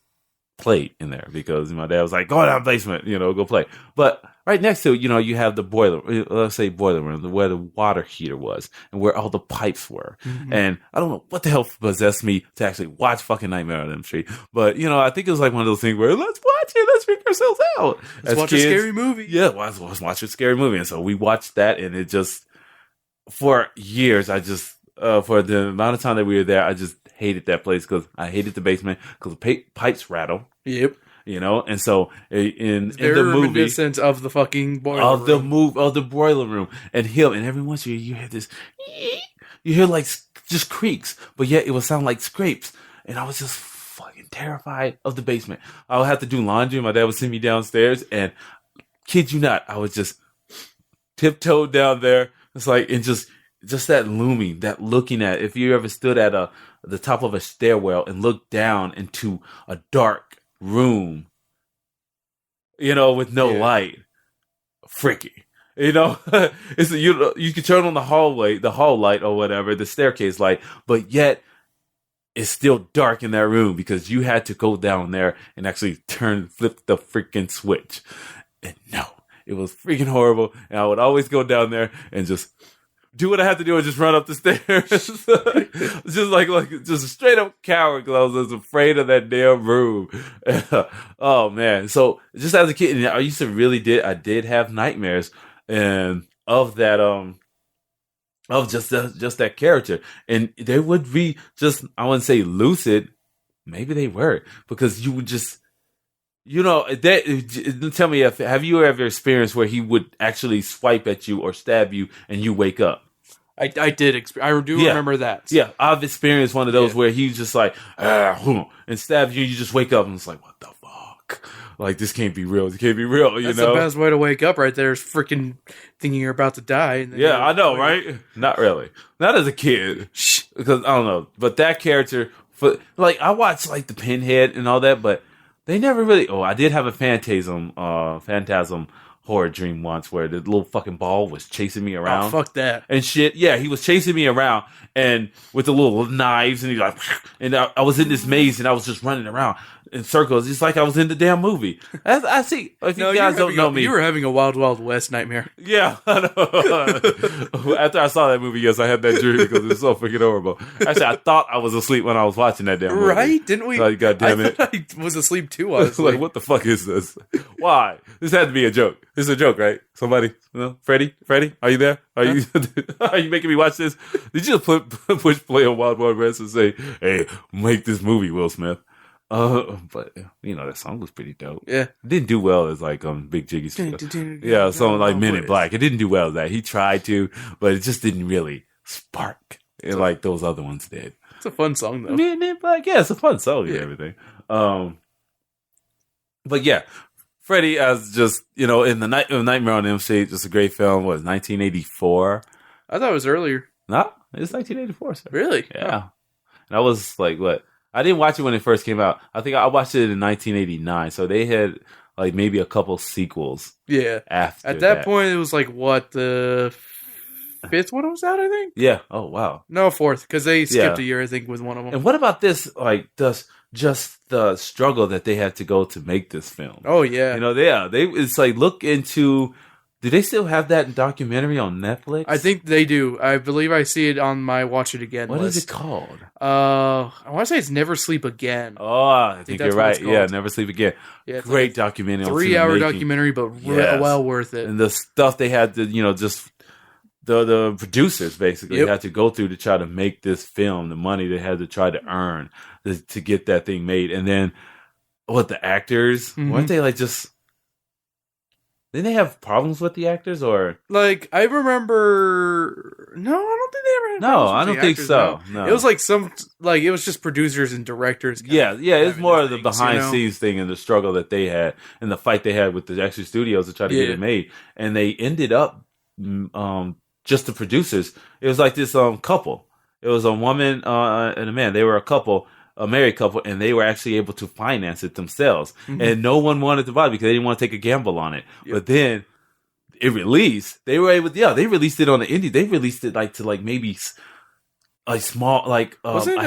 played in there because my dad was like, go down the basement, go play. But right next to it, you have the boiler, let's say boiler room, where the water heater was and where all the pipes were. Mm-hmm. And I don't know what the hell possessed me to actually watch fucking Nightmare on Elm Street. But, I think it was like one of those things where let's watch it. Let's freak ourselves out. Let's watch a scary movie. Yeah, let's watch a scary movie. And so we watched that, and it just, for years, for the amount of time that we were there, I just hated that place because I hated the basement because the pipes rattle. Yep. And so in Very the movie, reminiscent of the fucking boiler room. of the boiler room, and every once in a while you hear this, you hear like just creaks, but yet it would sound like scrapes, and I was just fucking terrified of the basement. I would have to do laundry, and my dad would send me downstairs, and kid you not, I would just tiptoe down there. It's like, and just that looming, that looking at, if you ever stood at the top of a stairwell and looked down into a dark room, with no light, freaky. It's you can turn on the hall light or whatever, the staircase light, but yet it's still dark in that room because you had to go down there and actually flip the freaking switch. And no, it was freaking horrible. And I would always go down there and just do what I had to do and just run up the stairs. just a straight up coward because I was afraid of that damn room. Oh man. So just as a kid, I did have nightmares and of that, of just that character. And they would be just, I wouldn't say lucid. Maybe they were, because you would just, tell me, have you ever experienced where he would actually swipe at you or stab you and you wake up? I did. I do remember that. Yeah, I've experienced one of those where he's just like, and stabs you, and you just wake up, and it's like, what the fuck? Like, this can't be real. This can't be real, That's the best way to wake up right there, is freaking thinking you're about to die. And then I know, right? Not really. Not as a kid. Because, I don't know. But that character, I watched, the Pinhead and all that, but they never really... Oh, I did have a phantasm horror dream once where the little fucking ball was chasing me around. Oh, fuck that. And shit. Yeah, he was chasing me around and with the little knives, and he's like, and I was in this maze and I was just running around in circles. It's like I was in the damn movie. I see. If you guys don't know me. You were having a Wild Wild West nightmare. Yeah, I know. After I saw that movie, yes, I had that dream because it was so freaking horrible. Actually, I thought I was asleep when I was watching that damn movie. Right? Didn't we? Like, God damn it. I was asleep too, honestly. Like, what the fuck is this? Why? This had to be a joke. This is a joke, right? Somebody, Freddy, are you there? Are you making me watch this? Did you just push play on Wild Wild West and say, hey, make this movie, Will Smith? But that song was pretty dope. Yeah, it didn't do well as Big Jiggy stuff. Yeah, something like Men in Black. It didn't do well as that. He tried to, but it just didn't really spark like those other ones did. It's a fun song though. Men in Black, yeah, it's a fun song and everything. But yeah, Freddy as just in the Nightmare on Elm Street, just a great film. Was 1984? I thought it was earlier. No, it's 1984. Sir. Really? Yeah. And I was like, what? I didn't watch it when it first came out. I think I watched it in 1989. So they had like maybe a couple sequels. Yeah. After At that point, it was like what, the fifth one was out, I think? Yeah. Oh, wow. No, fourth, because they skipped a year, I think, with one of them. And what about this? Like, just the struggle that they had to go to make this film. Oh, yeah. You know, it's like, look into. Do they still have that documentary on Netflix? I think they do. I believe I see it on my Watch It Again What list. is it called? I want to say it's Never Sleep Again. Oh, I think you're right. Yeah, Never Sleep Again. Yeah, Great like documentary. 3-hour documentary, but well worth it. And the stuff they had to, just the producers basically had to go through to try to make this film, the money they had to try to earn to get that thing made. And then, the actors, weren't they like just... Didn't they have problems with the actors, or like I remember? No, I don't think they ever had. No, I don't think actors, so. No. It was like it was just producers and directors. It's more of the behind scenes thing and the struggle that they had and the fight they had with the actual studios to try to get it made, and they ended up just the producers. It was like this couple. It was a woman and a man. They were a couple. A married couple, and they were actually able to finance it themselves. And no one wanted to buy it because they didn't want to take a gamble on it. But then it released. They were able to, they released it on the indie. They released it to maybe a small, a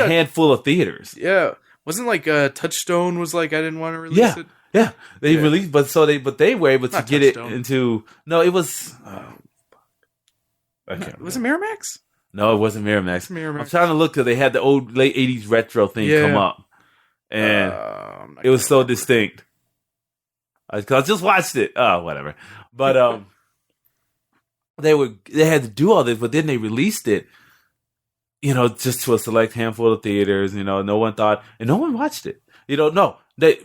handful of theaters. Yeah. Wasn't like Touchstone was like, I didn't want to release it. Yeah. They released, but they were able to get Touchstone. It into, no, it was, I can't remember. Was it Miramax? No, it wasn't Miramax. I'm trying to look because they had the old late 80s retro thing come up. And it was so distinct. I just watched it. Oh, whatever. But they had to do all this, but then they released it, just to a select handful of theaters. No one thought, and no one watched it.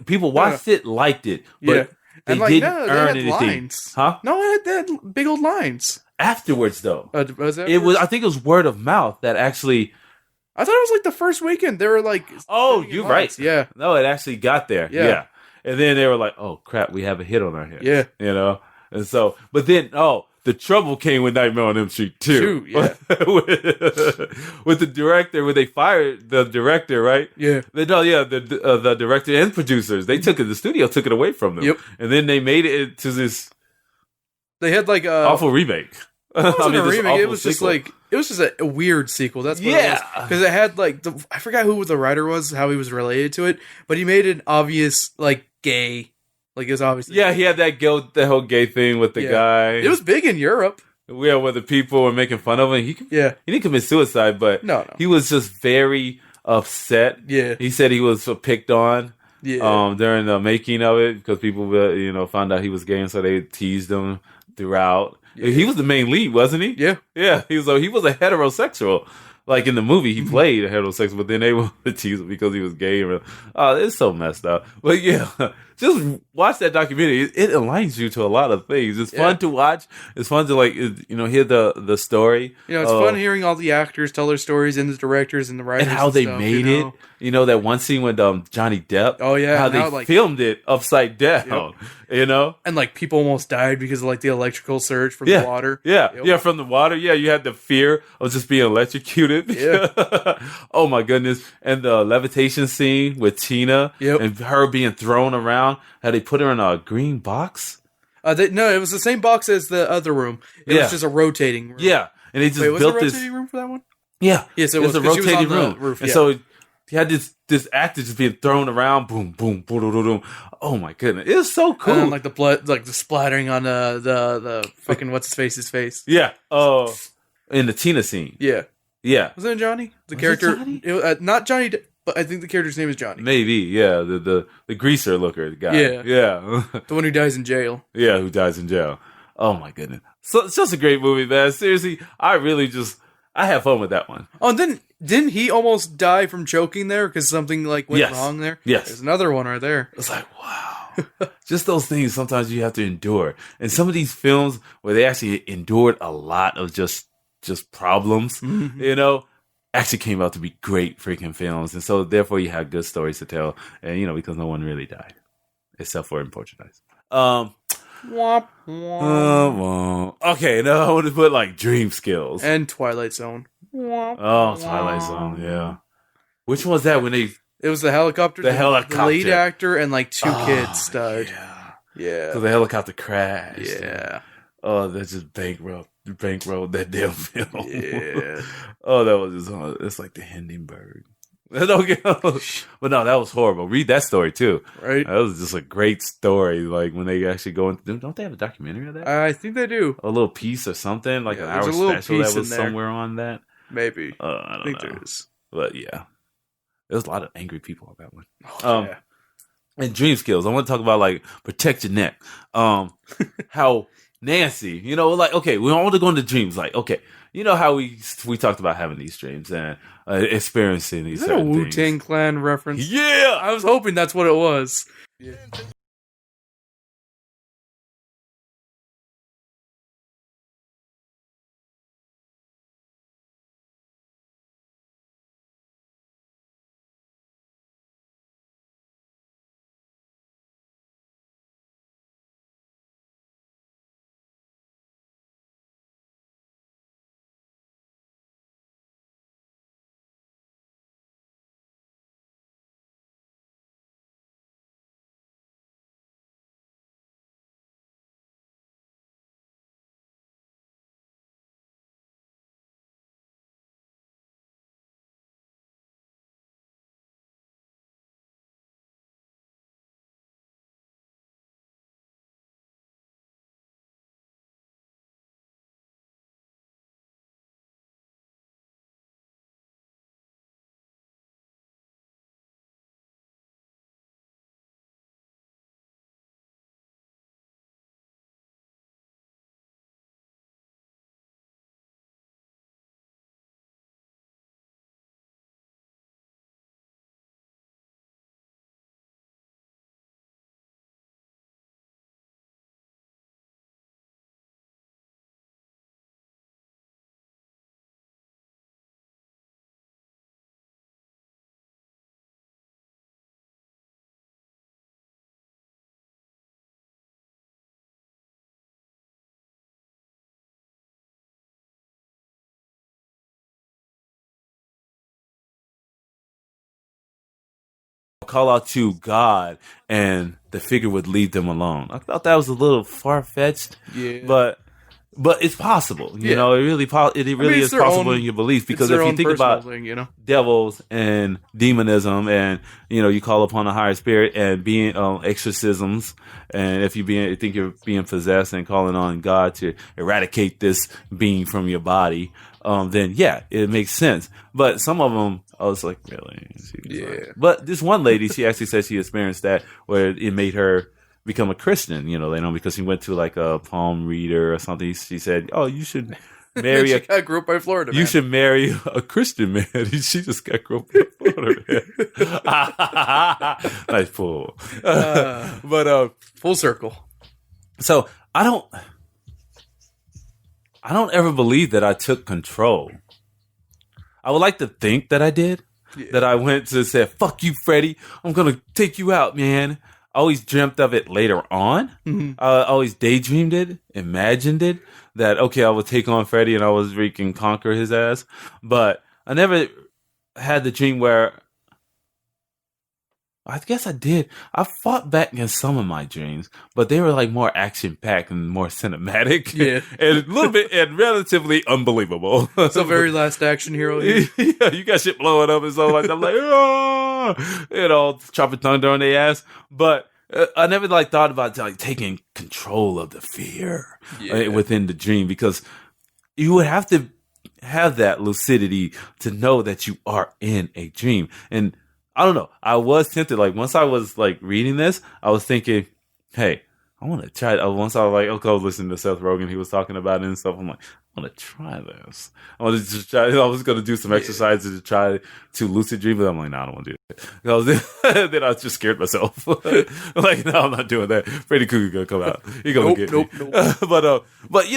People watched it, liked it, but they didn't earn anything. Lines. Huh? No, it had big old lines. Afterwards, though, was it? I think it was word of mouth that actually. I thought it was like the first weekend. They were like, "Oh, you're right." Yeah. No, it actually got there. Yeah. And then they were like, "Oh crap, we have a hit on our hands." Yeah. And so, but then, the trouble came with Nightmare on Elm Street 2. Yeah. with the director, when they fired the director, right? Yeah. The director and producers, the studio took it away from them. Yep. And then they made it to this. They had like a awful remake. It wasn't a remake. It was sequel. It was just a weird sequel. That's what it was. Because it had I forgot who the writer was, how he was related to it, but he made it obvious gay. It was obviously he had the whole gay thing with the guy. It was big in Europe. Yeah, where the people were making fun of him. He didn't commit suicide, but no. He was just very upset. Yeah, he said he was picked on. Yeah, during the making of it because people found out he was gay, and so they teased him throughout. Yeah. He was the main lead, wasn't he? Yeah. He was a heterosexual. Like in the movie, he played a heterosexual, but then they wanted to tease him because he was gay. It's so messed up. But just watch that documentary. It aligns you to a lot of things. It's fun to watch. It's fun to hear the story. It's fun hearing all the actors tell their stories and the directors and the writers and how they made it. That one scene with Johnny Depp. Oh yeah, how they filmed it upside down. Yep. And people almost died because of the electrical surge from the water. Yeah, from the water. Yeah, you had the fear of just being electrocuted. Yeah. Oh my goodness! And the levitation scene with Tina and her being thrown around. How they put her in a green box? No, it was the same box as the other room. It was just a rotating room. Yeah, and they just built was it a rotating room for that one? Yeah, yes, it was a rotating room. Roof, and so you had this actor just being thrown around, boom, boom, boom, boom, boom, boom. Oh my goodness, it was so cool. And the blood, the splattering on the fucking what's his face. Yeah. Oh, in the Tina scene. Yeah. Yeah. Was it Johnny? The character, not Johnny, but I think the character's name is Johnny. Maybe. Yeah. The greaser looker guy. Yeah. Yeah. The one who dies in jail. Yeah, who dies in jail. Oh my goodness. So it's just a great movie, man. Seriously, I have fun with that one. Oh, and didn't he almost die from choking there because something went wrong there? Yes. There's another one right there. It's wow. Just those things sometimes you have to endure. And some of these films where they actually endured a lot of just problems, actually came out to be great freaking films. And so therefore you have good stories to tell. And, because no one really died. Except for in Poltergeist. Womp, womp. Okay, now I want to put Dream Skills. And Twilight Zone. Womp, Twilight Zone, yeah. Which one was that when they It was the helicopter. The helicopter. The lead actor and like two kids died. Yeah. So the helicopter crashed. Yeah. Oh, that's just bankrolled that damn film. Yeah. Oh, that was just, it's like the Hindenburg. But no, that was horrible. Read that story too. Right. That was just a great story. Like when they actually go into, don't they have a documentary of that? I think they do. A little piece or something, like an hour there's a little special piece that was in there. somewhere on that. Maybe. I don't know. there is. But yeah, there's a lot of angry people on that one. Yeah. And dream skills. I want to talk about like protect your neck. How Nancy, like, okay, we want to go into dreams. Like, okay, you know how we talked about having these dreams and experiencing these. Is that a certain Wu-Tang things. Clan reference? Yeah, I was hoping that's what it was. Yeah. call out to God and the figure would leave them alone. I thought that was a little far fetched. Yeah. But it's possible, it really is possible in your beliefs, because if you think about thing, devils and demonism, and you call upon a higher spirit and being exorcisms, and if you think you're being possessed and calling on God to eradicate this being from your body, then yeah, it makes sense. But some of them, I was like, really? But this one lady, she actually said she experienced that, where it made her become a Christian, because she went to like a palm reader or something. She said, "Oh, you should marry she got grew up by Florida. You should marry a Christian man." She just got grew up by Florida, man. Nice pull. But full circle. So I don't ever believe that I took control. I would like to think that I did. Yeah. That I went to say, "Fuck you, Freddy. I'm gonna take you out, man." I always dreamt of it later on. Mm-hmm. I always daydreamed it, imagined it, that, okay, I would take on Freddy and I was freaking conquer his ass. But I never had the dream where, I guess I did. I fought back in some of my dreams, but they were like more action-packed and more cinematic. Yeah. And a little bit, and relatively unbelievable. So very Last Action Hero. Yeah, you got shit blowing up and so like I'm like, oh, chopping thunder on their ass. But I never thought about taking control of the fear within the dream, because you would have to have that lucidity to know that you are in a dream. And I don't know, I was tempted. Like once I was like reading this, I was thinking, hey, I want to try. Once I was like, okay, I was listening to Seth Rogen, he was talking about it and stuff. I'm like, I want to try this. I want to just try. I was going to do some exercises to try to lucid dream, but I'm like, no, I don't want to do that. Then I just scared myself. Like, no, I'm not doing that. Freddy Krueger's going to come out. He's going to get me. But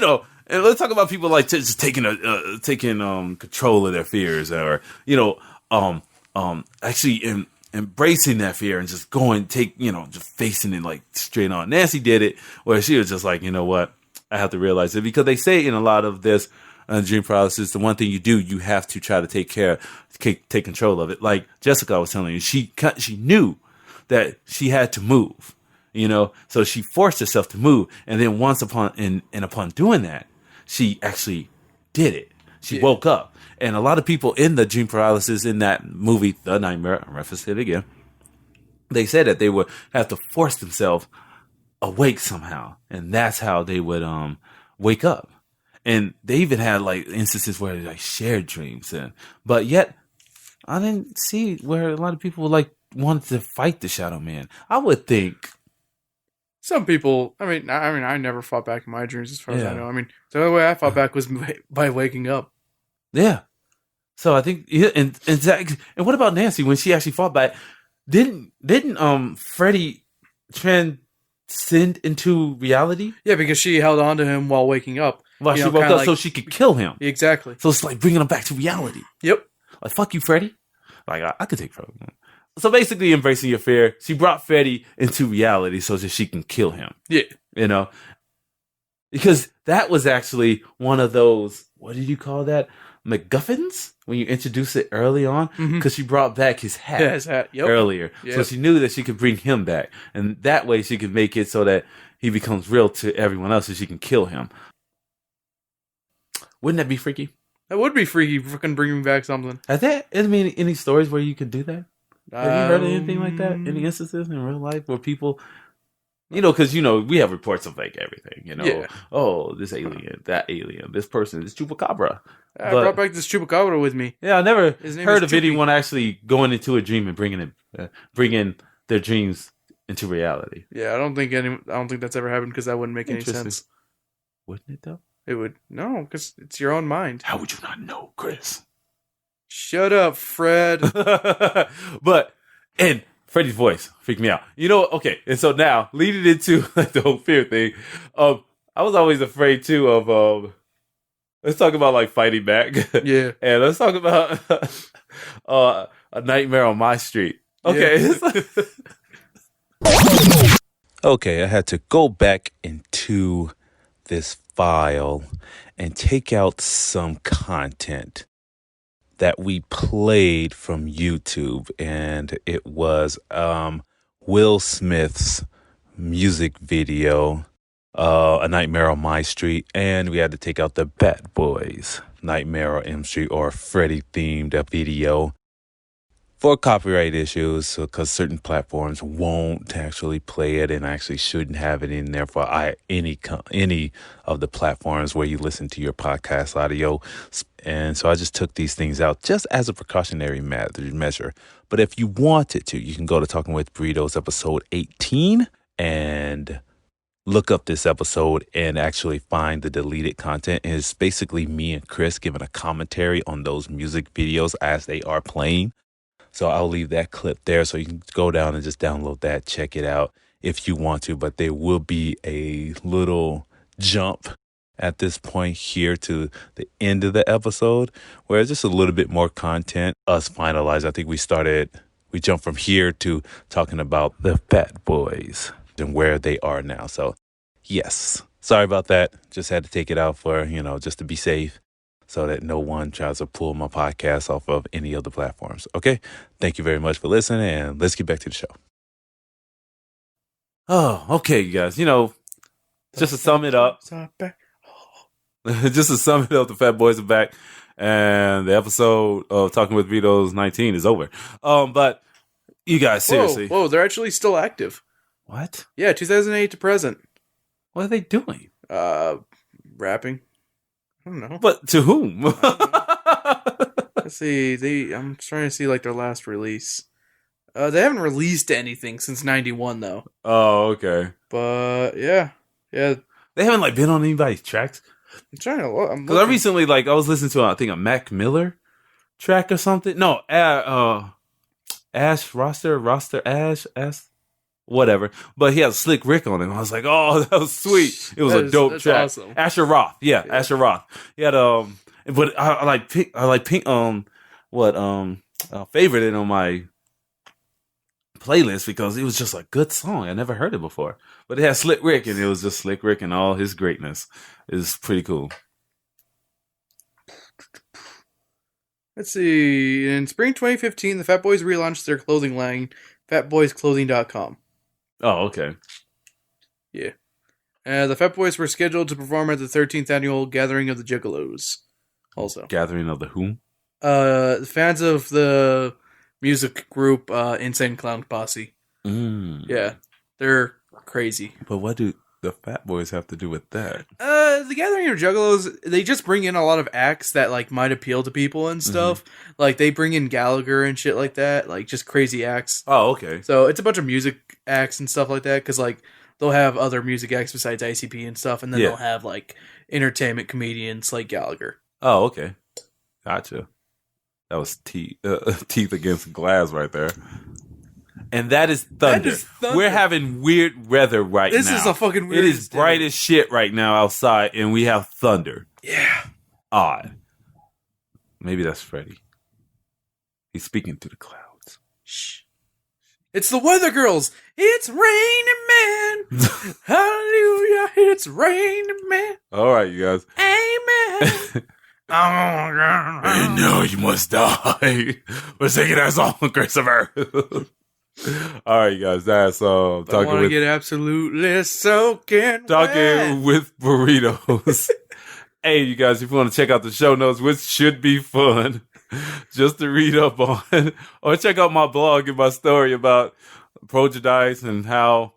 and let's talk about people like just taking control of their fears, or actually embracing that fear and just just facing it like straight on. Nancy did it, where she was just like, you know what, I have to realize it, because they say in a lot of this dream paralysis, the one thing you do, you have to try to take control of it. Like Jessica was telling you, she knew that she had to move, so she forced herself to move. And then upon doing that, she actually did it. She woke up. And a lot of people in the dream paralysis in that movie, The Nightmare, I referenced it again, they said that they would have to force themselves awake somehow. And that's how they would wake up. And they even had like instances where they like shared dreams. But yet, I didn't see where a lot of people like wanted to fight the Shadow Man. I would think some people. I mean, I never fought back in my dreams, as far as I know. I mean, the only way I fought back was by waking up. Yeah. So I think, and what about Nancy when she actually fought back? Didn't Freddy transcend into reality? Yeah, because she held on to him while waking up. Well, she woke up so she could kill him. Exactly. So it's like bringing him back to reality. Yep. Like, fuck you, Freddy. Like, I could take Freddy. So basically, embracing your fear, she brought Freddy into reality so that she can kill him. Yeah. Because that was actually one of those, what did you call that? MacGuffins? When you introduce it early on? Because she brought back his hat, earlier. Yep. So she knew that she could bring him back. And that way she could make it so that he becomes real to everyone else so she can kill him. Wouldn't that be freaky? That would be freaky, fucking bringing back something. Has there any stories where you could do that? Have you heard of anything like that? Any instances in real life where people, because, we have reports of like everything, Yeah. Oh, this alien, that alien, this person, this chupacabra. I brought back this chupacabra with me. Yeah, I never heard of anyone actually going into a dream and bringing their dreams into reality. Yeah, I don't think that's ever happened because that wouldn't make any sense. Wouldn't it though? It would. No, because it's your own mind. How would you not know, Chris? Shut up, Fred. And Freddy's voice freaked me out. Okay. And so now, leading into like the whole fear thing, I was always afraid too of, let's talk about like fighting back. Yeah. And let's talk about A Nightmare on My Street. Okay. Yeah. Okay, I had to go back into this file and take out some content that we played from YouTube, and it was Will Smith's music video, A Nightmare on My Street, and we had to take out the Bad Boys Nightmare on M Street or Freddy themed video for copyright issues, because certain platforms won't actually play it and actually shouldn't have it in there for any of the platforms where you listen to your podcast audio. And so I just took these things out just as a precautionary measure. But if you wanted to, you can go to Talking with Burritos episode 18 and look up this episode and actually find the deleted content. And it's basically me and Chris giving a commentary on those music videos as they are playing. So I'll leave that clip there so you can go down and just download that, check it out if you want to. But there will be a little jump at this point here to the end of the episode where it's just a little bit more content. Us finalized. I think we jumped from here to talking about the Fat Boys and where they are now. So yes, sorry about that. Just had to take it out for, just to be safe, so that no one tries to pull my podcast off of any of the platforms. Okay? Thank you very much for listening, and let's get back to the show. Oh, okay, you guys. Just to sum it up. The Fat Boys are back, and the episode of Talking with Vito's 19 is over. But you guys, seriously. Whoa, they're actually still active. What? Yeah, 2008 to present. What are they doing? Rapping. I don't know. But to whom? Let's see. I'm trying to see like their last release. They haven't released anything since '91 though. Oh, okay. But yeah. They haven't like been on anybody's tracks. I'm trying to look. Because I recently I was listening to I think a Mac Miller track or something. No, Ash whatever. But he has Slick Rick on it. I was like, oh, that was sweet. It was a dope track. Awesome. Asher Roth. Yeah, Asher Roth. He had but I like Pink favorite it on my playlist because it was just a good song. I never heard it before. But it had Slick Rick and it was just Slick Rick and all his greatness. It was pretty cool. Let's see. In spring 2015, the Fat Boys relaunched their clothing line, fatboysclothing.com. Oh, okay. Yeah. The Fat Boys were scheduled to perform at the 13th annual Gathering of the Juggalos. Also. Gathering of the whom? The fans of the music group Insane Clown Posse. Yeah. They're crazy. But what do the Fat Boys have to do with that? The Gathering of Juggalos, they just bring in a lot of acts that like might appeal to people and stuff. Like they bring in Gallagher and shit like that, like just crazy acts. Oh, okay. So it's a bunch of music acts and stuff like that, because like they'll have other music acts besides ICP and stuff, and then they'll have like entertainment comedians like Gallagher. Oh, okay. Gotcha. That was teeth against glass right there. And that is thunder. We're having weird weather right now. This is a fucking weird. It is bright as shit right now outside, and we have thunder. Yeah. Odd. Maybe that's Freddy. He's speaking to the clouds. Shh. It's the Weather Girls. It's raining, man. Hallelujah. It's raining, man. All right, you guys. Amen. I know you must die. We're singing that song, Christopher. All right, you guys. That's talking with, get absolutely soaking with burritos. Hey, you guys, if you want to check out the show notes, which should be fun, just to read up on, or check out my blog and my story about Projedice and how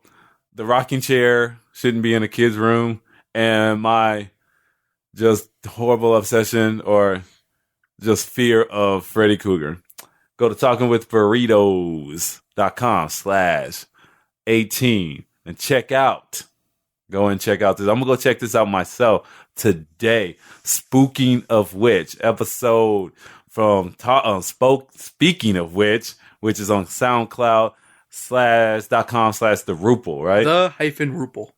the rocking chair shouldn't be in a kid's room, and my just horrible obsession or just fear of Freddy Krueger. Go to talkingwithburritos.com/18 and check out. Go and check out this. I'm going to go check this out myself today. Spooking of Which episode from Speaking of Which is on SoundCloud.com/the Rupel, right? The -Rupel.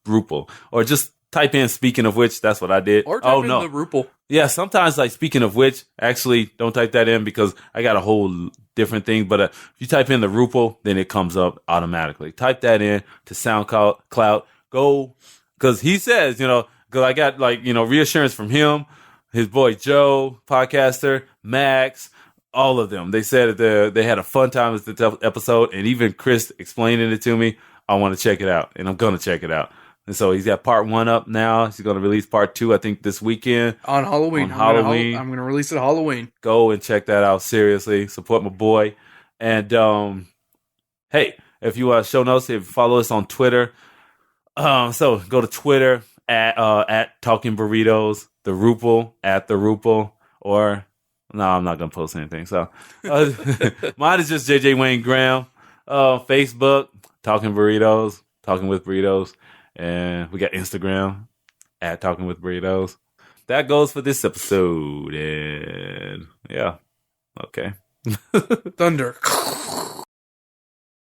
Rupel. Or just type in Speaking of Which. That's what I did. Or type in the Rupel. Yeah, sometimes like Speaking of Which, actually don't type that in because I got a whole different thing. But if you type in the Rupel, then it comes up automatically. Type that in to SoundCloud. Go, because he says, because I got reassurance from him, his boy Joe, podcaster, Max, all of them. They said that they had a fun time with the episode, and even Chris explaining it to me. I want to check it out, and I'm going to check it out. And so he's got part 1 up now. He's going to release part 2, I think, this weekend. On Halloween. I'm going to release it Halloween. Go and check that out. Seriously. Support my boy. And, hey, if you want show notes, if you follow us on Twitter. So go to Twitter at Talking Burritos, the Rupel, at the Rupel, or, no, I'm not going to post anything. So mine is just JJ Wayne Graham. Facebook, Talking Burritos, Talking with Burritos. And we got Instagram at Talking with Burritos. That goes for this episode. And yeah. Okay. Thunder.